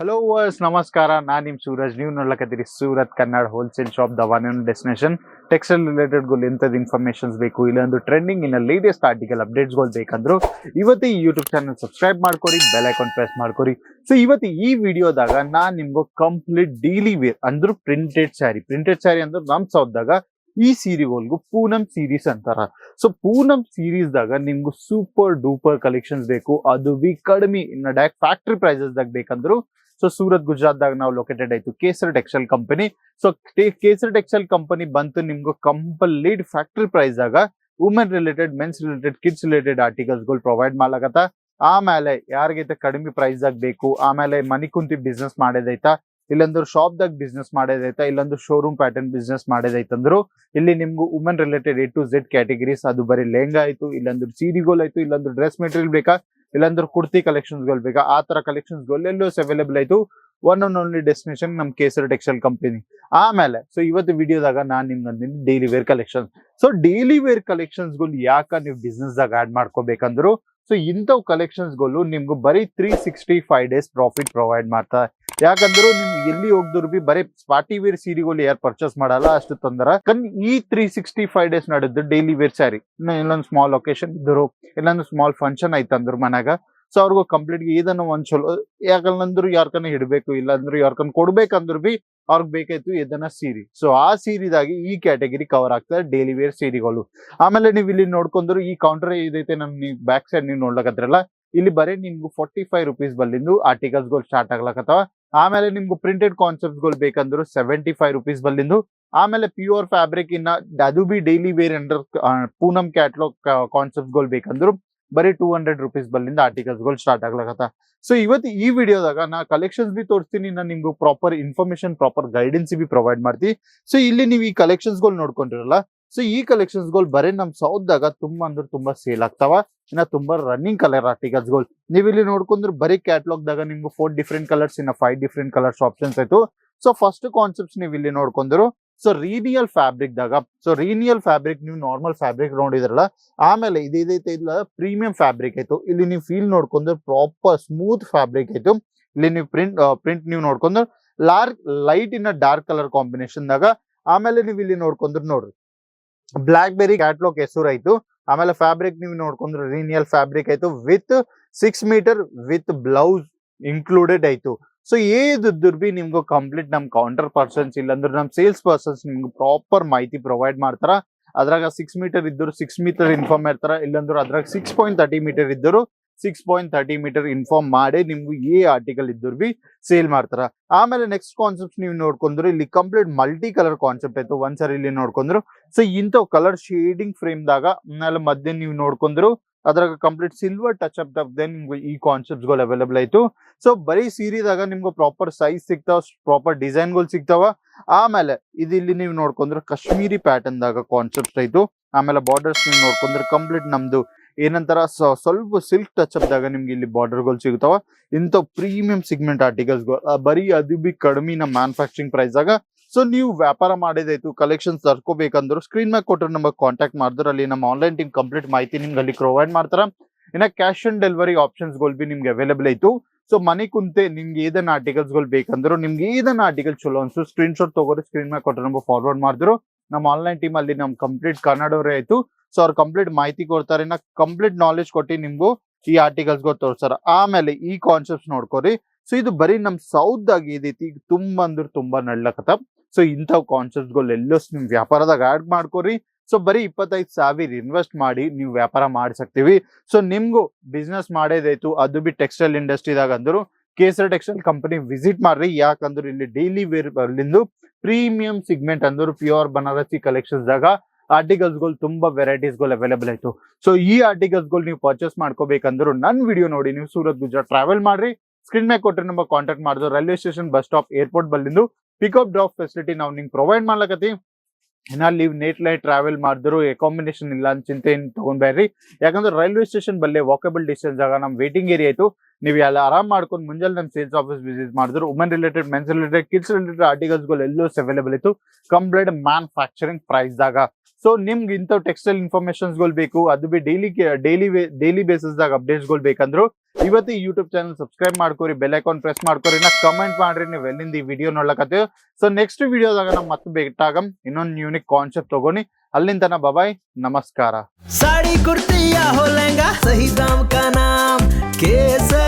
Hello verse ನಮಸ್ಕಾರ. ನಾನು ನಿಮ್ಮ ಸೂರಜ್. ನೀವು ನೋಡ್ಲಕತ್ತೀರಿ Surat Kannada wholesale shop the one and destination. Textile related ಎಂಥದ್ದು ಇನ್ಫಾರ್ಮೇಶನ್ಸ್ ಬೇಕು, ಇಲ್ಲೊಂದು ಟ್ರೆಂಡಿಂಗ್ ಇನ್ನ ಲೇಟೆಸ್ಟ್ ಆರ್ಟಿಕಲ್ ಅಪ್ಡೇಟ್ಸ್ಗಳು ಬೇಕಂದ್ರು ಇವತ್ತು ಈ ಯೂಟ್ಯೂಬ್ ಚಾನಲ್ ಸಬ್ಸ್ಕ್ರೈಬ್ ಮಾಡ್ಕೊರಿ, ಬೆಲ್ ಐಕಾನ್ ಪ್ರೆಸ್ ಮಾಡ್ಕೊರಿ. ಸೊ ಇವತ್ತು ಈ ವಿಡಿಯೋದಾಗ ನಾನು ನಿಮ್ಗೆ ಕಂಪ್ಲೀಟ್ ಡೈಲಿ ವೇರ್ ಅಂದ್ರು ಪ್ರಿಂಟೆಡ್ ಸ್ಯಾರಿ ಅಂದ್ರೆ ನಮ್ ಸೌದಾಗ ಈ ಸೀರೆಗಳಿಗೂ ಪೂನಂ ಸೀರೀಸ್ ಅಂತಾರ. ಸೊ ಪೂನಂ ಸೀರೀಸ್ ದಾಗ ನಿಮ್ಗೂ ಸೂಪರ್ ಡೂಪರ್ ಕಲೆಕ್ಷನ್ಸ್ ಬೇಕು, ಅದು ಬಿ ಕಡಿಮೆ ಇನ್ನ ಡೈರೆಕ್ಟ್ ಫ್ಯಾಕ್ಟ್ರಿ ಪ್ರೈಸಸ್ ದಾಗ ಬೇಕಂದ್ರು ಸೊ ಸೂರತ್ ಗುಜರಾತ್ ದಾಗ ನಾವು ಲೊಕೇಟೆಡ್ ಆಯ್ತು Kesar textile company. So Kesar textile company ಬಂತು ನಿಮ್ಗೂ ಕಂಪ್ಲೀಟ್ ಫ್ಯಾಕ್ಟ್ರಿ ಪ್ರೈಸ್ ಆಗ women related, men's related, kids related articles ಗಳು ಪ್ರೊವೈಡ್ ಮಾಡ್ಲಾಗತ್ತ. ಆಮೇಲೆ ಯಾರಿಗೈತೆ ಕಡಿಮೆ ಪ್ರೈಸ್ ಆಗ ಬೇಕು, ಆಮೇಲೆ ಮನಿ ಕುಂತಿ ಬಿಸ್ನೆಸ್ ಮಾಡೋದೈತಾ, ಇಲ್ಲೊಂದು ಶಾಪ್ ದಾಗ ಬಿಸ್ನೆಸ್ ಮಾಡೋದೈತಾ, ಇಲ್ಲೊಂದು ಶೋರೂಮ್ ಪ್ಯಾಟರ್ನ್ ಬಿಸ್ನೆಸ್ ಮಾಡೋದೈತಂದ್ರು ಇಲ್ಲಿ ನಿಮ್ಗೂ women related A to Z categories, ಅದು ಬರೀ ಲೆಹಂಗಾ ಆಯ್ತು, ಇಲ್ಲೊಂದು ಸೀರೆಗಳು ಆಯ್ತು, ಇಲ್ಲೊಂದು ಡ್ರೆಸ್ ಮೆಟೀರಿಯಲ್ ಬೇಕಾ, ಇಲ್ಲಾಂದ್ರೆ ಕುರ್ತಿ ಕಲೆಕ್ಷನ್ಸ್ ಗಳು ಬೇಕಾ, ಆ ತರ ಕಲೆಕ್ಷನ್ಸ್ ಗಳು ಎಲ್ಲೂ ಅವೈಲೇಬಲ್ ಆಯ್ತು. ಒನ್ ಅಂಡ್ ಓನ್ಲಿ ಡೆಸ್ಟಿನೇಷನ್ ನಮ್ ಕೇಸರ್ ಟೆಕ್ಸ್ಟೈಲ್ ಕಂಪನಿ. ಆಮೇಲೆ ಸೊ ಇವತ್ತು ವಿಡಿಯೋದಾಗ ನಾನ್ ನಿಮ್ಗೆ ಅಂತೀನಿ daily wear collection. So daily wear collections ಗಳು ಯಾಕ ನೀವು ಬಿಸ್ನೆಸ್ ದಾಗ ಆಡ್ ಮಾಡ್ಕೋಬೇಕಂದ್ರು ಸೊ ಇಂಥವ್ ಕಲೆಕ್ಷನ್ಸ್ ಗಳು ನಿಮ್ಗೂ ಬರೀ 365 ಡೇಸ್ ಪ್ರಾಫಿಟ್ ಪ್ರೊವೈಡ್ ಮಾಡ್ತಾರೆ. ಯಾಕಂದ್ರು ನಿಮ್ ಎಲ್ಲಿ ಹೋಗ್ದ್ರು ಬಿ ಬರೀ ಪಾರ್ಟಿ ವೇರ್ ಸೀರೆಗಳು ಯಾರು ಪರ್ಚೇಸ್ ಮಾಡಲ್ಲ, ಅಷ್ಟು ತೊಂದರೆ. ಈ 365 ಡೇಸ್ ನಡೆದು ಡೈಲಿ ವೇರ್ ಸ್ಯಾರಿ ಇಲ್ಲೊಂದು ಸ್ಮಾಲ್ ಒಕೇಶನ್ ಇದ್ರು, ಇಲ್ಲೊಂದು ಸ್ಮಾಲ್ ಫಂಕ್ಷನ್ ಐತಂದ್ರು ಮನ್ಯಾಗ, ಸೊ ಅವ್ರಿಗೂ ಕಂಪ್ಲೀಟ್ ಇದನ್ನ ಒಂದ್ ಚಲೋ ಯಾಕಂದ್ರು ಯಾರ್ಕನ್ನ ಹಿಡ್ಬೇಕು, ಇಲ್ಲಾಂದ್ರೆ ಯಾರ್ಕನ್ ಕೊಡ್ಬೇಕಂದ್ರು ಬಿ ಅವ್ರಿಗೆ ಬೇಕಾಯ್ತು ಇದನ್ನ ಸೀರೆ. ಸೊ ಆ ಸೀರಿದಾಗಿ ಈ ಕ್ಯಾಟಗರಿ ಕವರ್ ಆಗ್ತದೆ ಡೈಲಿ ವೇರ್ ಸೀರೆಗಳು. ಆಮೇಲೆ ನೀವು ಇಲ್ಲಿ ನೋಡ್ಕೊಂಡ್ರು ಈ ಕೌಂಟರ್ ಇದೈತೆ ನಮ್ ನೀವು ಬ್ಯಾಕ್ ಸೈಡ್ ನೀವು ನೋಡ್ಲಕತ್ರಲ್ಲ, ಇಲ್ಲಿ ಬರೀ ನಿಮ್ಗೂ 45 ರೂಪೀಸ್ ಬಲ್ಲಿಂದು ಆರ್ಟಿಕಲ್ಸ್ ಗಳು ಸ್ಟಾರ್ಟ್ ಆಗ್ಲಕತ್ತವ. ಆಮೇಲೆ ನಿಮ್ಗೂ ಪ್ರಿಂಟೆಡ್ ಕಾನ್ಸೆಪ್ಟ್ ಗಳು ಬೇಕಂದ್ರು 75 ರೂಪೀಸ್ ಬಲ್ಲಿಂದು. ಆಮೇಲೆ ಪ್ಯೂರ್ ಫ್ಯಾಬ್ರಿಕ್ ಇನ್ನ ಅದು ಬಿ daily wear under Poonam catalogue concept ಗಳು ಬೇಕಂದ್ರು ಬರೀ 200 ರೂಪೀಸ್ ಬಲ್ಲಿಂದ ಆರ್ಟಿಕಲ್ಸ್ ಗಳು ಸ್ಟಾರ್ಟ್ ಆಗ್ಲಕತ್ತ. ಸೊ ಇವತ್ತು ಈ ವಿಡಿಯೋದಾಗ ನಾ ಕಲೆಕ್ಷನ್ಸ್ ಬಿ ತೋರಿಸ್ತೀನಿ, ನಾನು ನಿಮ್ಗೂ ಪ್ರಾಪರ್ ಇನ್ಫಾರ್ಮೇಶನ್, ಪ್ರಾಪರ್ ಗೈಡೆನ್ಸ್ ಬಿ ಪ್ರೊವೈಡ್ ಮಾಡ್ತೀನಿ. ಸೊ ಇಲ್ಲಿ ನೀವು ಈ ಕಲೆಕ್ಷನ್ಸ್ ಗಳು ನೋಡ್ಕೊಂಡಿರಲ್ಲ, ಸೊ ಈ ಕಲೆಕ್ಷನ್ಸ್ ಗಳು ಬರೀ ನಮ್ ಸೌತ್ ದಾಗ ತುಂಬಾ ಅಂದ್ರೆ ತುಂಬಾ ಸೇಲ್ ಆಗ್ತಾವ. ಇನ್ನ ತುಂಬಾ ರನ್ನಿಂಗ್ ಕಲರ್ ಆರ್ಟಿಕಲ್ಸ್ ಗಳು ನೀವು ಇಲ್ಲಿ ನೋಡ್ಕೊಂಡ್ರೆ ಬರೀ ಕ್ಯಾಟ್ಲಾಗ್ ದಾಗ ನಿಮ್ಗೆ 4 ಡಿಫ್ರೆಂಟ್ ಕಲರ್ಸ್ ಇನ್ನ 5 ಡಿಫ್ರೆಂಟ್ ಕಲರ್ಸ್ ಆಪ್ಷನ್ಸ್ ಆಯ್ತು. ಸೊ ಫಸ್ಟ್ ಕಾನ್ಸೆಪ್ಟ್ಸ್ ನೀವು ಇಲ್ಲಿ ನೋಡ್ಕೊಂಡ್ರು ಸೊ ರೀನಿಯಲ್ ಫ್ಯಾಬ್ರಿಕ್ ದಾಗ, ಸೊ ರೀನಿಯಲ್ ಫ್ಯಾಬ್ರಿಕ್ ನೀವು ನಾರ್ಮಲ್ ಫ್ಯಾಬ್ರಿಕ್ ನೋಡಿದ್ರಲ್ಲ, ಆಮೇಲೆ ಇದೈತೆ ಇಲ್ಲ ಪ್ರೀಮಿಯಂ ಫ್ಯಾಬ್ರಿಕ್ ಆಯ್ತು. ಇಲ್ಲಿ ನೀವು ಫೀಲ್ ನೋಡ್ಕೊಂಡ್ರೆ ಪ್ರಾಪರ್ ಸ್ಮೂತ್ ಫ್ಯಾಬ್ರಿಕ್ ಆಯ್ತು. ಇಲ್ಲಿ ನೀವು ಪ್ರಿಂಟ್ ನೀವು ನೋಡ್ಕೊಂಡ್ರೆ ಲೈಟ್ ಇನ್ನ ಡಾರ್ಕ್ ಕಲರ್ ಕಾಂಬಿನೇಷನ್ ದಾಗ. ಆಮೇಲೆ ನೀವು ಇಲ್ಲಿ ನೋಡ್ಕೊಂಡ್ರೆ ನೋಡ್ರಿ ಬ್ಲಾಕ್ ಬೆರಿ ಕ್ಯಾಟ್ಲಾಗ್ ಹೆಸರು ಆಯ್ತು. ಆಮೇಲೆ ಫ್ಯಾಬ್ರಿಕ್ ನೀವು ನೋಡ್ಕೊಂಡ್ರೆ ರೀನಿಯಲ್ ಫ್ಯಾಬ್ರಿಕ್ ಆಯ್ತು with 6 metre with blouse included ಆಯ್ತು. ಸೊ ಏದಿದ್ರು ಬಿ ನಿಮ್ಗೂ ಕಂಪ್ಲೀಟ್ ನಮ್ ಕೌಂಟರ್ ಪರ್ಸನ್ಸ್ ಇಲ್ಲಾಂದ್ರೆ ನಮ್ ಸೇಲ್ಸ್ ಪರ್ಸನ್ಸ್ ನಿಮ್ಗೆ ಪ್ರಾಪರ್ ಮಾಹಿತಿ ಪ್ರೊವೈಡ್ ಮಾಡ್ತಾರ. ಅದ್ರಾಗ 6 ಮೀಟರ್ ಇದ್ರು 6 ಮೀಟರ್ ಇನ್ಫಾರ್ಮ್ ಇರ್ತಾರ, ಇಲ್ಲಾಂದ್ರೆ ಅದ್ರಾಗ 6.30 ಮೀಟರ್ ಇದ್ರು 6.30 ಮೀಟರ್ ಇನ್ಫಾರ್ಮ್ ಮಾಡಿ ನಿಮ್ಗೂ ಆರ್ಟಿಕಲ್ ಇದ್ರು ಬಿ ಸೇಲ್ ಮಾಡ್ತಾರ. ಆಮೇಲೆ ನೆಕ್ಸ್ಟ್ ಕಾನ್ಸೆಪ್ಟ್ ನೀವು ನೋಡ್ಕೊಂಡ್ರು ಇಲ್ಲಿ ಕಂಪ್ಲೀಟ್ ಮಲ್ಟಿ ಕಲರ್ ಕಾನ್ಸೆಪ್ಟ್ ಆಯ್ತು. ಒಂದ್ಸರಿ ಇಲ್ಲಿ ನೋಡ್ಕೊಂಡ್ರು ಸೊ ಇಂಥವ್ ಕಲರ್ ಶೇಡಿಂಗ್ ಫ್ರೇಮ್ ದಾಗ ಆಮೇಲೆ ಮಧ್ಯೆ ನೀವು ನೋಡ್ಕೊಂಡ್ರು ಅದ್ರಾಗ ಕಂಪ್ಲೀಟ್ ಸಿಲ್ವರ್ ಟಚ್ ಅಪ್ ನಿಮ್ಗೆ ಈ ಕಾನ್ಸೆಪ್ಟ್ಸ್ ಗಳು ಅವೈಲೇಬಲ್ ಆಯ್ತು. ಸೊ ಬರೀ ಸೀರೆದಾಗ ನಿಮ್ಗೆ ಪ್ರಾಪರ್ ಸೈಜ್ ಸಿಗ್ತಾವ, ಪ್ರಾಪರ್ ಡಿಸೈನ್ ಗಳು ಸಿಗ್ತಾವ. ಆಮೇಲೆ ಇಲ್ಲಿ ನೀವು ನೋಡ್ಕೊಂಡ್ರೆ ಕಾಶ್ಮೀರಿ ಪ್ಯಾಟರ್ನ್ ದಾಗ ಕಾನ್ಸೆಪ್ಟ್ ಆಯ್ತು. ಆಮೇಲೆ ಬಾರ್ಡರ್ಸ್ ನೀವು ನೋಡ್ಕೊಂಡ್ರೆ ಕಂಪ್ಲೀಟ್ ನಮ್ದು ಏನಂತಾರ ಸ್ವಲ್ಪ ಸಿಲ್ಕ್ ಟಚ್ ಅಪ್ ದಾಗ ನಿಮ್ಗೆ ಇಲ್ಲಿ ಬಾರ್ಡರ್ ಗಳು ಸಿಗ್ತಾವ. ಇಂಥ ಪ್ರೀಮಿಯಂ ಸಿಗ್ಮೆಂಟ್ ಆರ್ಟಿಕಲ್ಸ್ ಗಳು ಬರೀ ಅದು ಬಿ ಕಡಿಮೆ ನಮ್ಮ ಮ್ಯಾನುಫ್ಯಾಕ್ಚರಿಂಗ್ ಪ್ರೈಸ್ ಆಗ. ಸೊ ನೀವು ವ್ಯಾಪಾರ ಮಾಡಿದಾಯ್ತು, ಕಲೆಕ್ಷನ್ಸ್ ತರ್ಕೋಬೇಕಂದ್ರು ಸ್ಕ್ರೀನ್ ಮ್ಯಾಗ ಕೊಟ್ಟರೆ ನಮಗೆ ಕಾಂಟ್ಯಾಕ್ಟ್ ಮಾಡಿದ್ರೆ ಅಲ್ಲಿ ನಮ್ಮ ಆನ್ಲೈನ್ ಟೀಮ್ ಕಂಪ್ಲೀಟ್ ಮಾಹಿತಿ ನಿಮ್ಗೆ ಅಲ್ಲಿ ಪ್ರೊವೈಡ್ ಮಾಡ್ತಾರ. ಇನ್ನ ಕ್ಯಾಶ್ ಆನ್ ಡೆಲಿವರಿ ಆಪ್ಷನ್ಸ್ ಗಳು ಬಿ ನಿಮ್ಗೆ ಅವೈಲೇಬಲ್ ಆಯ್ತು. ಸೊ ಮನೆ ಕುಂತೆ ನಿಮ್ಗೆ ಏದನ್ನ ಆರ್ಟಿಕಲ್ಸ್ ಗಳು ಬೇಕಂದ್ರು ನಿಮ್ಗೆ ಏದನ್ನ ಆರ್ಟಿಕಲ್ ಚಲೋ ಅನ್ಸು ಸ್ಕ್ರೀನ್ ಶಾಟ್ ತಗೋರಿ, ಸ್ಕ್ರೀನ್ ಮ್ಯಾಗ ಕೊಟ್ಟರೆ ನಮ್ಗೆ ಫಾರ್ವರ್ಡ್ ಮಾಡಿದ್ರು ನಮ್ಮ ಆನ್ಲೈನ್ ಟೀಮ್ ಅಲ್ಲಿ ನಮ್ ಕಂಪ್ಲೀಟ್ ಕನ್ನಡವರೇ ಆಯ್ತು. ಸೊ ಅವ್ರು ಕಂಪ್ಲೀಟ್ ಮಾಹಿತಿ ಕೊಡ್ತಾರೆ, ಇನ್ನ ಕಂಪ್ಲೀಟ್ ನಾಲೆಜ್ ಕೊಟ್ಟು ನಿಮ್ಗೂ ಈ ಆರ್ಟಿಕಲ್ಸ್ ಗಳು ತೋರ್ಸಾರ. ಆಮೇಲೆ ಈ ಕಾನ್ಸೆಪ್ಟ್ಸ್ ನೋಡ್ಕೋರಿ. ಸೊ ಇದು ಬರೀ ನಮ್ ಸೌತ್ ದಾಗ ಇದೈತಿ ತುಂಬಾ ಅಂದ್ರೆ ತುಂಬಾ ನಡ್ಲಕತ್ತ. ಸೊ ಇಂಥವ್ ಕಾನ್ಸೆಪ್ಟ್ ಗಳು ಎಲ್ಲೋ ನಿಮ್ ವ್ಯಾಪಾರದಾಗ ಆಡ್ ಮಾಡ್ಕೋರಿ. ಸೊ ಬರೀ 25,000 ಇನ್ವೆಸ್ಟ್ ಮಾಡಿ ನೀವು ವ್ಯಾಪಾರ ಮಾಡಿಸಕ್ತಿವಿ. ಸೊ ನಿಮ್ಗೂ ಬಿಸ್ನೆಸ್ ಮಾಡೋದಾಯ್ತು, ಅದು ಬಿ ಟೆಕ್ಸ್ಟೈಲ್ ಇಂಡಸ್ಟ್ರಿದಾಗ ಅಂದ್ರು ಕೇಸರ್ ಟೆಕ್ಸ್ಟೈಲ್ ಕಂಪನಿ ವಿಸಿಟ್ ಮಾಡ್ರಿ. ಯಾಕಂದ್ರೆ ಇಲ್ಲಿ ಡೈಲಿ ವೇರ್ ಬರ್ಲಿಂದು ಪ್ರೀಮಿಯಂ ಸಿಗ್ಮೆಂಟ್ ಅಂದ್ರು ಪ್ಯೂರ್ ಬನಾರಸಿ ಕಲೆಕ್ಷನ್ಸ್ ದಾಗ ಆರ್ಟಿಕಲ್ಸ್ ಗಳು ತುಂಬಾ ವೆರೈಟೀಸ್ ಗಳು ಅವೈಲೇಬಲ್ ಆಯ್ತು. ಸೊ ಈ ಆರ್ಟಿಕಲ್ಸ್ ಗಳು ನೀವು ಪರ್ಚೇಸ್ ಮಾಡ್ಕೋಬೇಕಂದ್ರು ನನ್ ವಿಡಿಯೋ ನೋಡಿ ನೀವು ಸೂರತ್ ಗುಜರಾತ್ ಟ್ರಾವೆಲ್ ಮಾಡ್ರಿ. ಸ್ಕ್ರೀನ್ ಮ್ಯಾಗ ಕೊಟ್ಟರೆ ನಮಗೆ ಕಾಂಟ್ಯಾಕ್ಟ್ ಮಾಡಿದ್ರು railway station, bus stop, airport ಬಲ್ಲಿಂದು ಪಿಕಪ್ ಡ್ರಾಪ್ ಫೆಸಿಲಿಟಿ ನಾವು ನಿಮ್ಗೆ ಪ್ರೊವೈಡ್ ಮಾಡ್ಲಕತ್ತಿ. ಇನ್ನ ನೀವು ನೇಟ್ ಲೈಟ್ ಟ್ರಾವೆಲ್ ಮಾಡಿದ್ರು ಅಕಾಮಿಡೇಷನ್ ಇಲ್ಲ ಅಂತ ಚಿಂತೆ ಏನ್ ತಗೊಂಡ್ಬೇಡ್ರಿ. ಯಾಕಂದ್ರೆ ರೈಲ್ವೆ ಸ್ಟೇಷನ್ ಬಲ್ಲೇ ವಾಕಬಲ್ ಡಿಸ್ಟೆನ್ಸ್ ಆಗ ನಮ್ ವೇಟಿಂಗ್ ಏರಿಯಾ ಆಯ್ತು. ನೀವು ಎಲ್ಲ ಆರಾಮ್ ಮಾಡ್ಕೊಂಡು ಮುಂಜಾನೆ ನಮ್ ಸೇಲ್ಸ್ ಆಫೀಸ್ ವಿಸಿಟ್ ಮಾಡಿದ್ರು women related, men's related, kids related articles ಗಳು ಎಲ್ಲೂ ಅವೈಲೇಬಲ್ ಇತ್ತು ಕಂಪ್ಲೀಟ್ ಮ್ಯಾನುಫ್ಯಾಕ್ಚರಿಂಗ್ ಪ್ರೈಸ್ ದಾಗ. ಸೊ ನಿಮ್ಗೆ ಇಂಥವ್ ಟೆಕ್ಸ್ಟೈಲ್ ಇನ್ಫಾರ್ಮೇಶನ್ಸ್ಗಳು ಬೇಕು, ಅದು ಬಿ ಡೈಲಿ ಬೇಸಿಸ್ದಾಗ ಅಪ್ಡೇಟ್ಸ್ಗಳು ಬೇಕಂದ್ರು ಇವತ್ತು ಈ ಯೂಟ್ಯೂಬ್ ಚಾನಲ್ ಸಬ್ಸ್ಕ್ರೈಬ್ ಮಾಡ್ಕೋರಿ, ಬೆಲ್ ಐಕಾನ್ ಪ್ರೆಸ್ ಮಾಡ್ಕೋರಿ, ನಾ ಕಮೆಂಟ್ ಮಾಡ್ರಿ ನೀವು ಎಲ್ಲಿಂದ ಈ ವಿಡಿಯೋ ನೋಡ್ಲಕತ್ತೀವಿ. ಸೊ ನೆಕ್ಸ್ಟ್ ವಿಡಿಯೋದಾಗ ನಾವು ಮತ್ತೆ ಭೇಟಾಗಂ ಇನ್ನೊಂದು ಯೂನಿಕ್ ಕಾನ್ಸೆಪ್ಟ್ ತಗೋನಿ. ಅಲ್ಲಿಂದ ಬಾಯ್, ನಮಸ್ಕಾರ. साड़ी कुर्ती या हो लहंगा, सही दाम का नाम केसर।